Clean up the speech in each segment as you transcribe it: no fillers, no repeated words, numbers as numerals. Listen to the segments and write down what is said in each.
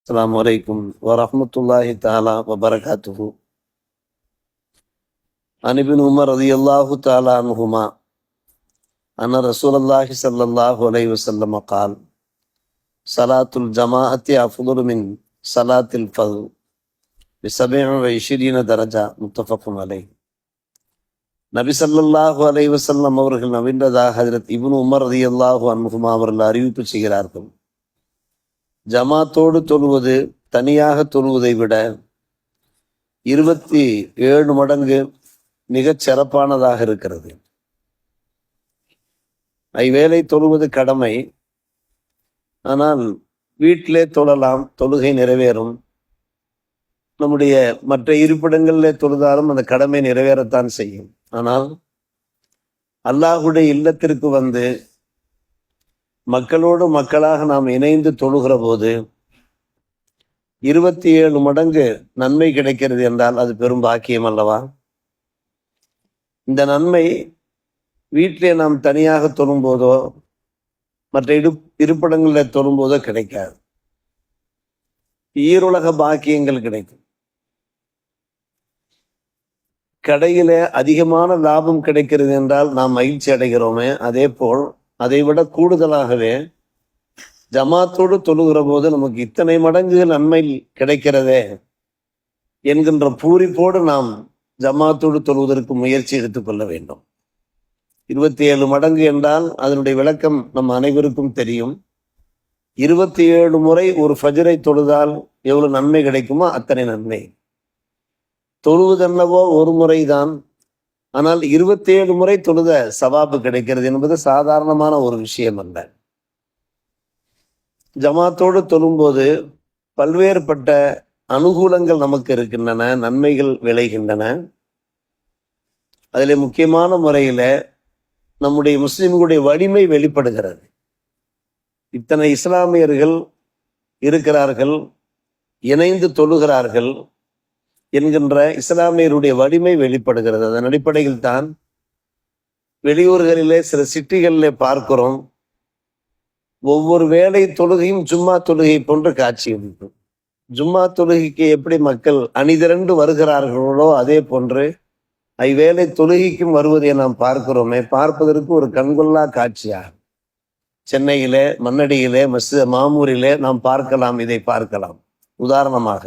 அஸ்ஸலாமு அலைக்கும் வரஹ்மத்துல்லாஹி தஆலா வபரகாத்துஹு. அன் இப்னு உமர் ரலியல்லாஹு தஆலா அன்ஹுமா அன்ன ரசூலல்லாஹி ஸல்லல்லாஹு அலைஹி வஸல்லம் قال ஸலாத்துல் ஜமாஅத்தி அஃதலு மின் ஸலாத்தில் ஃபர்த் பி27 தரஜா முத்தஃபக்குன் அலைஹ். நபி ஸல்லல்லாஹு அலைஹி வஸல்லம் அவர்கள் நவின்றதாக ஹஜ்ரத் இப்னு உமர் ரலியல்லாஹு அன்ஹுமா அவர்கள் அறிவிப்பு செய்கிறார்கள். ஜமாத்தோடு தொழுவது தனியாக தொழுவதை விட 27 மடங்கு மிகச் சிறப்பானதாக இருக்கிறது. ஐவேளை தொழுவது கடமை, ஆனால் வீட்டிலே தொழலாம், தொழுகை நிறைவேறும். நம்முடைய மற்ற இருப்பிடங்களிலே தொழுதாலும் அந்த கடமை நிறைவேறத்தான் செய்யும். ஆனால் அல்லாஹுடைய இல்லத்திற்கு வந்து மக்களோடு மக்களாக நாம் இணைந்து தொழுகிற போது 27 மடங்கு நன்மை கிடைக்கிறது என்றால் அது பெரும் பாக்கியம் அல்லவா? இந்த நன்மை வீட்டிலே நாம் தனியாக தொழும்போதோ மற்ற இருப்பிடங்களில் தொழும்போதோ கிடைக்காது. ஈருலக பாக்கியங்கள் கிடைக்கும். கடையிலே அதிகமான லாபம் கிடைக்கிறது என்றால் நாம் மகிழ்ச்சி அடைகிறோமே, அதே போல் அதைவிட கூடுதலாகவே ஜமாத்தோடு தொழுகிற போது நமக்கு இத்தனை மடங்கு நன்மை கிடைக்கிறதே என்கின்ற பூரிப்போடு நாம் ஜமாத்தோடு தொழுவதற்கு முயற்சி எடுத்துக்கொள்ள வேண்டும். 27 மடங்கு என்றால் அதனுடைய விளக்கம் நம் அனைவருக்கும் தெரியும். 27 முறை ஒரு ஃபஜ்ரை தொழுதால் எவ்வளவு நன்மை கிடைக்குமோ அத்தனை நன்மை. தொழுவதென்னவோ ஒரு முறைதான், ஆனால் 27 முறை தொழுத சவாபு கிடைக்கிறது என்பது சாதாரணமான ஒரு விஷயம் அல்ல. ஜமாத்தோடு தொழும்போது பல்வேறுபட்ட அனுகூலங்கள் நமக்கு இருக்கின்றன, நன்மைகள் விளைகின்றன. அதில் முக்கியமான முறையில நம்முடைய முஸ்லிம்களுடைய வலிமை வெளிப்படுகிறது. இத்தனை இஸ்லாமியர்கள் இருக்கிறார்கள், இணைந்து தொழுகிறார்கள் என்கின்ற இஸ்லாமியருடைய வலிமை வெளிப்படுகிறது. அதன் அடிப்படையில் தான் வெளியூர்களிலே சில சிட்டிகளிலே பார்க்கிறோம், ஒவ்வொரு வேளை தொழுகையும் ஜும்மா தொழுகை போன்று காட்சி அளிக்கும். ஜும்மா தொழுகைக்கு எப்படி மக்கள் அணிதிரண்டு வருகிறார்களோ அதே போன்று ஐவேளை தொழுகைக்கும் வருவதை நாம் பார்க்கிறோமே, பார்ப்பதற்கு ஒரு கண்கொள்ளா காட்சியாக சென்னையிலே, மண்ணடியிலே, மாமூரிலே நாம் பார்க்கலாம், இதை பார்க்கலாம் உதாரணமாக.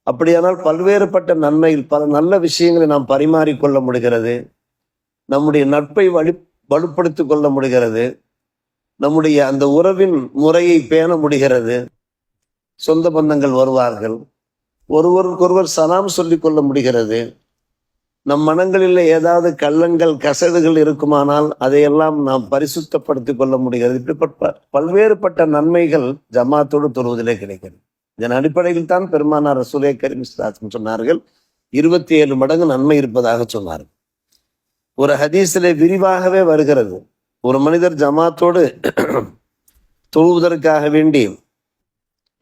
அப்படியானால் பல்வேறுபட்ட நன்மையில் பல நல்ல விஷயங்களை நாம் பரிமாறிக்கொள்ள முடிகிறது. நம்முடைய நட்பை வலுப்படுத்திக் கொள்ள முடிகிறது. நம்முடைய அந்த உறவின் முறையை பேண முடிகிறது. சொந்த பந்தங்கள் வருவார்கள், ஒருவருக்கொருவர் சலாம் சொல்லிக் கொள்ள முடிகிறது. நம் மனங்களில் ஏதாவது கள்ளங்கள் கசடுகள் இருக்குமானால் அதையெல்லாம் நாம் பரிசுத்தப்படுத்திக் கொள்ள முடிகிறது. இப்படிப்பட்ட பல்வேறுபட்ட நன்மைகள் ஜமாத்தோடு தொழுவதிலே கிடைக்கிறது. இதன் அடிப்படையில் தான் பெருமானார் ரசூலே கரீம் ஸல்லல்லாஹு அலைஹி வஸல்லம் சொன்னார்கள், 27 மடங்கு நன்மை இருப்பதாக சொன்னார்கள். ஒரு ஹதீஸிலே விரிவாகவே வருகிறது, ஒரு மனிதர் ஜமாத்தோடு தொழுவதற்காக வேண்டி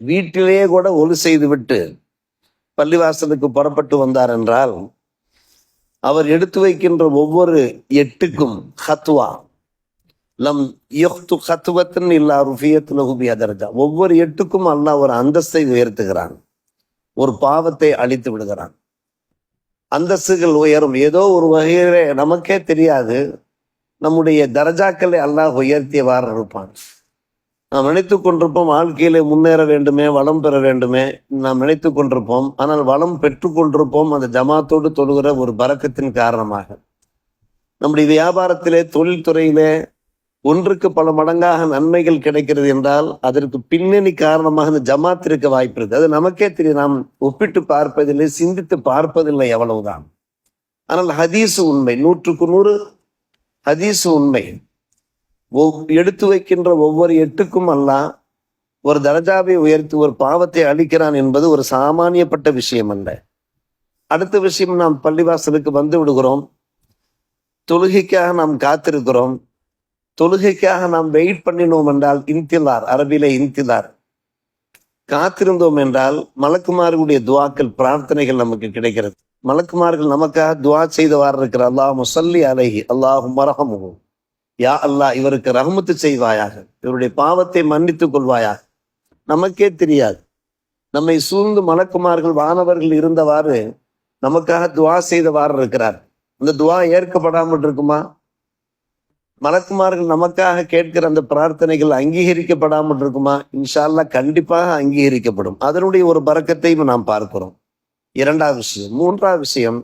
வீட்டிலேயே கூட ஒலு செய்துவிட்டு பள்ளிவாசலுக்கு புறப்பட்டு வந்தார் என்றால் அவர் எடுத்து வைக்கின்ற ஒவ்வொரு எட்டுக்கும் ஹத்வா லம் யஹ்து ஹத்வத்தன் இல்லா ருஃபியத் லஹு பிஹா தரஜா, ஒவ்வொரு எட்டுக்கும் அல்லாஹ் ஒரு அந்தஸ்தை உயர்த்துகிறான், ஒரு பாவத்தை அழித்து விடுகிறான். அந்தஸ்துகள் உயரும். ஏதோ ஒரு வகையிலே நமக்கே தெரியாது, நம்முடைய தரஜாக்களை அல்லாஹ் உயர்த்தியவாறு இருப்பான். நாம் நினைத்து கொண்டிருப்போம் வாழ்க்கையில முன்னேற வேண்டுமே, வளம் பெற வேண்டுமே நாம் நினைத்து கொண்டிருப்போம். ஆனால் வளம் பெற்றுக்கொண்டிருப்போம் அந்த ஜமாத்தோடு தொழுகிற ஒரு பரக்கத்தின் காரணமாக. நம்முடைய வியாபாரத்திலே, தொழில்துறையிலே ஒன்றுக்கு பல மடங்காக நன்மைகள் கிடைக்கிறது என்றால் அதற்கு பின்னணி காரணமாக இந்த ஜமாத் இருக்க வாய்ப்பு இருக்கு. அது நமக்கே தெரியும், நாம் ஒப்பிட்டு பார்ப்பதில்லை, சிந்தித்து பார்ப்பதில்லை, எவ்வளவுதான். ஆனால் ஹதீஸு உண்மை, 100க்கு 100 ஹதீஸு உண்மை. எடுத்து வைக்கின்ற ஒவ்வொரு எட்டுக்கும் அல்லாஹ் ஒரு தரஜாவை உயர்த்தி ஒரு பாவத்தை அளிக்கிறான் என்பது ஒரு சாமானியப்பட்ட விஷயம் அல்ல. அடுத்த விஷயம், நாம் பள்ளிவாசலுக்கு வந்து விடுகிறோம், தொழுகைக்காக நாம் காத்திருக்கிறோம், தொழுகைக்காக நாம் வெயிட் பண்ணினோம் என்றால் இன்திலார், அரபிலே இன்திலார், காத்திருந்தோம் என்றால் மலக்குமார்களுடைய துவாக்கள், பிரார்த்தனைகள் நமக்கு கிடைக்கிறது. மலக்குமார்கள் நமக்காக துவா செய்தவாறு இருக்கிற அல்லாஹும்ம ஸல்லி அலைஹி அல்லாஹும்ம ரஹ்மஹு, யா அல்லாஹ் இவருக்கு ரஹ்மத்து செய்வாயாக, இவருடைய பாவத்தை மன்னித்துக் கொள்வாயாக, நமக்கே தெரியாது. நம்மை சூழ்ந்து மலக்குமார்கள் வானவர்கள் இருந்தவாறு நமக்காக துவா செய்தவாறு இருக்கிறார். அந்த துவா ஏற்கப்படாமல் இருக்குமா? மலக்குமார்கள் நமக்காக கேட்கிற அந்த பிரார்த்தனைகள் அங்கீகரிக்கப்படாமல் இருக்குமா? இன்ஷா அல்லாஹ் கண்டிப்பாக அங்கீகரிக்கப்படும். அதனுடைய ஒரு பரக்கத்தையும் நாம் பார்க்கிறோம். இரண்டாவது விஷயம். மூன்றாவது விஷயம்,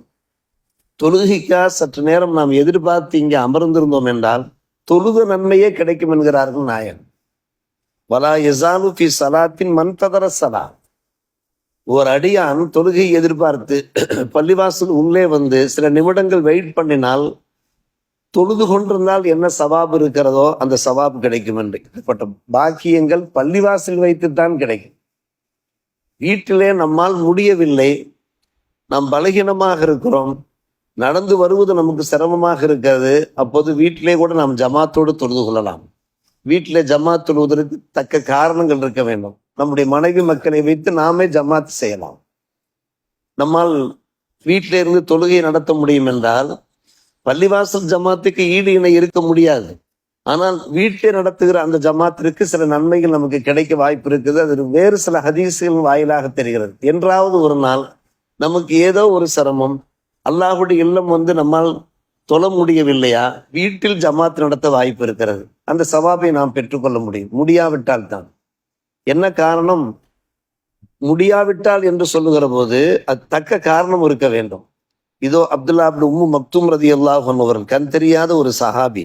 தொழுகைக்கா சற்று நேரம் நாம் எதிர்பார்த்து இங்கே அமர்ந்திருந்தோம் என்றால் தொழுத நன்மையே கிடைக்கும் என்கிறார்கள் நாயன். வலா யஸாலு ஃபி ஸலாத்தின் மன் ததர ஸலா. ஒரு அடியான் தொழுகை எதிர்பார்த்து பள்ளிவாசல் உள்ளே வந்து சில நிமிடங்கள் வெயிட் பண்ணினால் தொழுது கொண்டிருந்தால் என்ன சவாப் இருக்கிறதோ அந்த சவாப் கிடைக்கும் என்று. இப்பட்ட பாக்கியங்கள் பள்ளிவாசல் வைத்துத்தான் கிடைக்கும். வீட்டிலே நம்மால் முடியவில்லை, நாம் பலகீனமாக இருக்கிறோம், நடந்து வருவது நமக்கு சிரமமாக இருக்கிறது, அப்போது வீட்டிலே கூட நாம் ஜமாத்தோடு தொழுது கொள்ளலாம். வீட்டிலே ஜமாத் தொழுவதற்கு தக்க காரணங்கள் இருக்க வேண்டும். நம்முடைய மனைவி மக்களை வைத்து நாமே ஜமாத் செய்யலாம். நம்மால் வீட்டில இருந்து தொழுகை நடத்த முடியும் என்றால் பள்ளிவாசல் ஜமாத்துக்கு ஈடு இணை இருக்க முடியாது. ஆனால் வீட்டிலே நடத்துகிற அந்த ஜமாத்திற்கு சில நன்மைகள் நமக்கு கிடைக்க வாய்ப்பு இருக்குது. அது வேறு சில ஹதீஸ்கள் வாயிலாக தெரிகிறது. என்றாவது ஒரு நாள் நமக்கு ஏதோ ஒரு சிரமம், அல்லாஹுடைய இல்லம் வந்து நம்மால் தொழ முடியவில்லையா, வீட்டில் ஜமாத் நடத்த வாய்ப்பு இருக்கிறது. அந்த சவாபை நாம் பெற்றுக்கொள்ள முடியும். முடியாவிட்டால் தான். என்ன காரணம்? முடியாவிட்டால் என்று சொல்லுகிற போது அது தக்க காரணம் இருக்க வேண்டும். இதோ அப்துல்லா இப்னு உம்மு மக்தூம் ரலியல்லாஹு அன்ஹு அவர்கள், கண் தெரியாத ஒரு சஹாபி,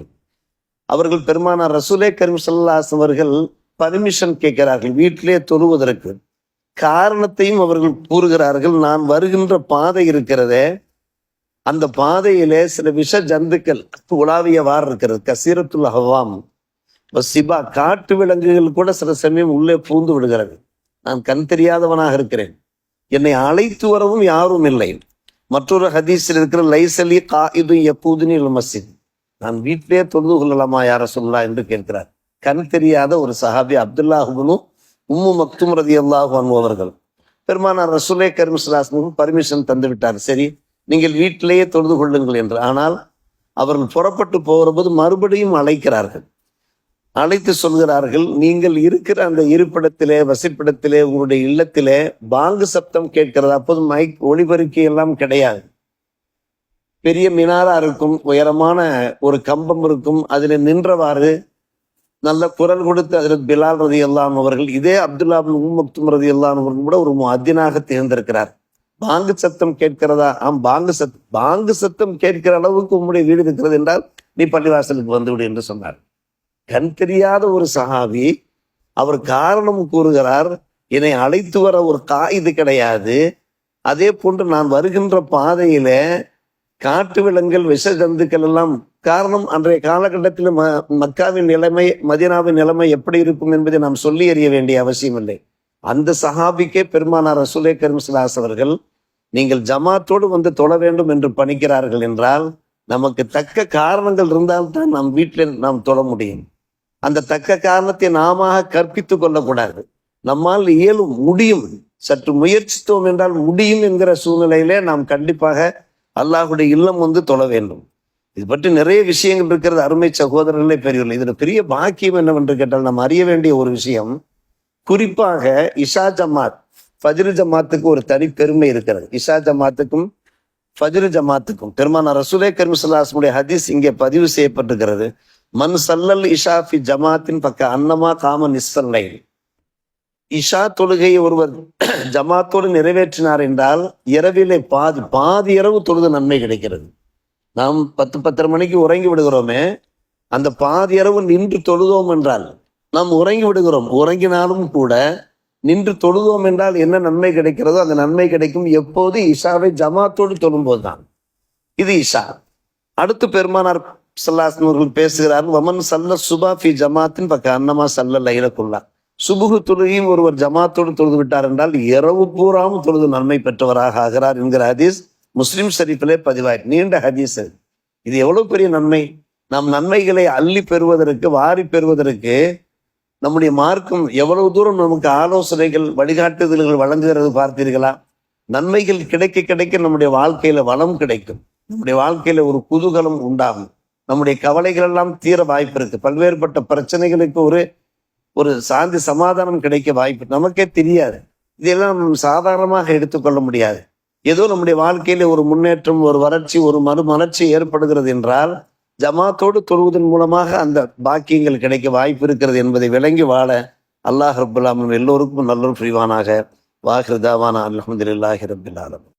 அவர்கள் பெருமானார் ரசூலே கரீம் ஸல்லல்லாஹு அலைஹி வஸல்லம் அவர்கள் பர்மிஷன் கேட்கிறார்கள் வீட்டிலே தொழுவதற்கு. காரணத்தையும் அவர்கள் கூறுகிறார்கள். நான் வருகின்ற பாதை இருக்கிறதே, அந்த பாதையிலே சில விஷ ஜந்துக்கள் உலாவியவாறு இருக்கிறது. கசீரத்துல் ஹவாம் சிபா, காட்டு விலங்குகள் கூட சில சமயம் உள்ளே பூந்து விடுகிறது. நான் கண் தெரியாதவனாக இருக்கிறேன், என்னை அழைத்து வரவும் யாரும் இல்லை. மற்றொரு ஹதீஸில் இருக்கிற லைசலி காயிது எப்பூதுனி மஸ்ஜித், நான் வீட்டிலே தொழுது கொள்ளலாமா யார சொல்லலாம் என்று கேட்கிறார். கண் தெரியாத ஒரு சஹாபி அப்துல்லாஹ் இப்னு உம்மு மக்தூம் ரலியல்லாஹு அன்ஹு அவர்கள் பெருமானார் ரசூலே கரீம் ஸல்லல்லாஹு அலைஹி வஸல்லம் பர்மிஷன் தந்து விட்டார். சரி, நீங்கள் வீட்டிலேயே தொழுது கொள்ளுங்கள் என்று. ஆனால் அவர்கள் புறப்பட்டு போகிற போது மறுபடியும் அழைக்கிறார்கள். அழைத்து சொல்கிறார்கள், நீங்கள் இருக்கிற அந்த இருப்பிடத்திலே, வசிப்பிடத்திலே, உங்களுடைய இல்லத்திலே பாங்கு சப்தம் கேட்கிறது. அப்போது மைக் ஒளிபெருக்கி எல்லாம் கிடையாது. பெரிய மினாரா இருக்கும், உயரமான ஒரு கம்பம் இருக்கும், அதில் நின்றவாறு நல்ல குரல் கொடுத்து அதில் பிலால் ரலியல்லாஹு அவர்கள், இதே அப்துல்லா இப்னு உம்மு மக்தூம் ரலியல்லாஹு அவர்கள் கூட ஒரு முஅத்தினாக தேர்ந்தெடுக்கிறார். பாங்கு சத்தம் கேட்கிறதா? பாங்கு சத்தம் கேட்கிற அளவுக்கு உம்முடைய வீடு இருக்கிறது என்றால் நீ பள்ளிவாசலுக்கு வந்துவிடு என்று சொன்னார். கண் தெரியாத ஒரு சஹாபி, அவர் காரணம் கூறுகிறார், என்னை அழைத்து வர ஒரு காயிது கிடையாது. அதே போன்று நான் வருகின்ற பாதையில காட்டு விலங்குகள், விஷ ஜந்துக்கள் எல்லாம். காரணம், அன்றைய காலகட்டத்தில் மக்காவின் நிலைமை, மதீனாவின் நிலைமை எப்படி இருக்கும் என்பதை நாம் சொல்லி அறிய வேண்டிய அவசியம் இல்லை. அந்த சஹாபிக்கே பெருமானார் ரசூலே கரீம் ஸல்லல்லாஹு அலைஹி வஸல்லம் நீங்கள் ஜமாத்தோடு வந்து தொழ வேண்டும் என்று பணிக்கிறார்கள் என்றால் நமக்கு தக்க காரணங்கள் இருந்தால்தான் நம் வீட்டில் நாம் தொழ முடியும். அந்த தக்க காரணத்தை நாம கற்பித்து கொள்ளக்கூடாது. நம்மால் இயலும், முடியும், சற்று முயற்சித்தோம் என்றால் முடியும் என்கிற சூழ்நிலையிலே நாம் கண்டிப்பாக அல்லாஹுடைய இல்லம் வந்து தொழ வேண்டும். இது பற்றி நிறைய விஷயங்கள் இருக்கிறது. அருமை சகோதரர்களே, பெரியவர்கள், இதுல பெரிய பாக்கியம் என்னவென்று கேட்டால் நாம் அறிய வேண்டிய ஒரு விஷயம், குறிப்பாக இஷா ஜமாத், ஃபஜ்ர் ஜமாத்துக்கு ஒரு தனி பெருமை இருக்கிறது. இஷா ஜமாத்துக்கும் ஃபஜ்ர் ஜமாத்துக்கும் பெருமானார் ரசூலே கரீம் ஸல்லல்லாஹு அலைஹி வஸல்லம் ஹதீஸ் இங்கே பதிவு செய்யப்பட்டிருக்கிறது. மன் சல்லல் இஷா ஃபி ஜமாத்தின் பக்க அன்னமா காம நிஸ்ஸல் லைல். இஷா தொழுகையை ஒருவர் ஜமாத்தோடு நிறைவேற்றினார் என்றால் இரவிலே பாதி இரவு தொழுது நன்மை கிடைக்கிறது. நாம் 10-10:30 மணிக்கு உறங்கி விடுகிறோமே, அந்த பாதி இரவு நின்று தொழுதோம் என்றால், நாம் உறங்கி விடுகிறோம், உறங்கினாலும் கூட நின்று தொழுதோம் என்றால் என்ன நன்மை கிடைக்கிறதோ அந்த நன்மை கிடைக்கும். எப்போது? இஷாவை ஜமாத்தோடு தொழும்போது தான். இது இஷா. அடுத்து பெருமானார் ஸல்லல்லாஹு அலைஹி வஸல்லம் அவர்கள் பேசுகிறார், வமன் சல்ல சுபா ஃபி ஜமாத்தின் பக்க அன்னமா சல்ல லைலக்குல்லா. சுபுகு தொழுகையும் ஒருவர் ஜமாத்தோடு தொழுது விட்டார் என்றால் இரவு பூராவும் தொழுது நன்மை பெற்றவராக ஆகிறார் என்கிற ஹதீஸ் முஸ்லிம் ஷரீஃபிலே பதிவாய், நீண்ட ஹதீஸ். இது எவ்வளவு பெரிய நன்மை! நாம் நன்மைகளை அள்ளி பெறுவதற்கு, வாரி பெறுவதற்கு நம்முடைய மார்க்கம் எவ்வளவு தூரம் நமக்கு ஆலோசனைகள், வழிகாட்டுதல்கள் வழங்குகிறது பார்த்தீர்களா? நன்மைகள் கிடைக்க கிடைக்க நம்முடைய வாழ்க்கையில வளம் கிடைக்கும், நம்முடைய வாழ்க்கையில ஒரு குதூகலம் உண்டாகும், நம்முடைய கவலைகள் எல்லாம் தீர வாய்ப்பு இருக்கு. பல்வேறுபட்ட பிரச்சனைகளுக்கு ஒரு ஒரு சாந்தி சமாதானம் கிடைக்க வாய்ப்பு நமக்கே தெரியாது. இதெல்லாம் நம்ம சாதாரணமாக எடுத்துக்கொள்ள முடியாது. ஏதோ நம்முடைய வாழ்க்கையில ஒரு முன்னேற்றம், ஒரு வறட்சி, ஒரு மறுமலர்ச்சி ஏற்படுகிறது என்றால் ஜமாத்தோடு தொழுவதன் மூலமாக அந்த பாக்கியங்கள் கிடைக்க வாய்ப்பு இருக்கிறது என்பதை விளங்கி வாழ அல்லாஹ் ரப்புல் ஆலமீன் எல்லோருக்கும் நல்லொரு புரிவானாக. வாஹிர் தாவானா அல்ஹம்துலில்லாஹி ரப்பில் ஆலமீன்.